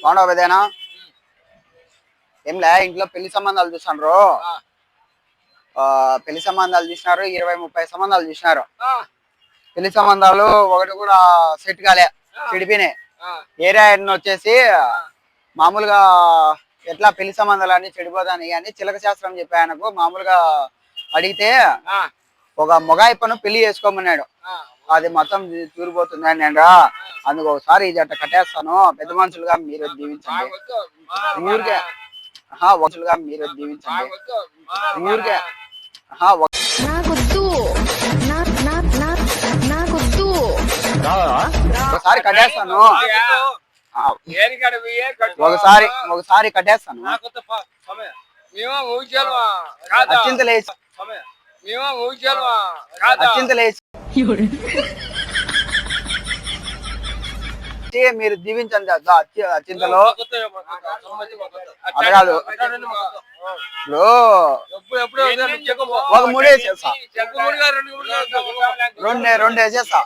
బాగున్నావు పెదేనా? ఏంలే ఇంట్లో పెళ్లి సంబంధాలు చూసారు. పెళ్లి సంబంధాలు చూసినారు, 20-30 సంబంధాలు చూసినారు. పెళ్లి సంబంధాలు ఒకటి కూడా సెట్ కాలే, చెడిపోయినాయి. ఏరియా వచ్చేసి మామూలుగా ఎట్లా పెళ్లి సంబంధాలు అన్ని చెడిపోతాని అని చిలక శాస్త్రం చెప్పి ఆయనకు మామూలుగా అడిగితే ఒక మొగాయిపను పెళ్లి చేసుకోమన్నాడు. అది మొత్తం చూరిపోతుంది అని నేను అందుకు ఒకసారి ఇది అట్ట కట్టేస్తాను. పెద్ద మనుషులుగా మీరు దీవించండి. ఊరికే మనుషులుగా మీరు దీవించండి. ఊరికే ఒకసారి కట్టేస్తాను. ఒకసారి కట్టేస్తాను. అచ్చింతలేసి మీరు దీవించండి. అచ్చింతలో అడగాదు ఒక 3 వేసేస్తా, 2 వేసేస్తా.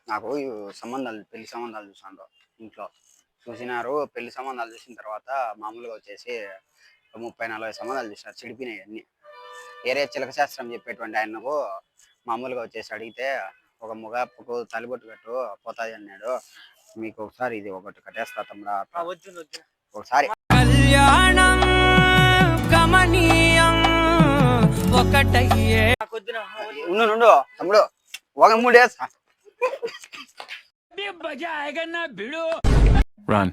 నాకు సంబంధాలు పెళ్లి సంబంధాలు చూసాను ఇంట్లో చూసినారు. పెళ్లి సంబంధాలు చూసిన తర్వాత మామూలుగా వచ్చేసి 30-40 సంబంధాలు చూసినారు. చెడిపోయినాయి అన్ని. ఏరే చిలక శాస్త్రం చెప్పేటువంటి ఆయనకు మామూలుగా వచ్చేసి అడిగితే ఒక మొగకు తలిబొట్టు కట్టు పోతాది అన్నాడు. మీకు ఒకసారి ఇది ఒకటి కట్టేస్తా తమ్ముడా. ఒకసారి ఉండు తమ్ముడు, ఒక 3 వేస్తా. Run.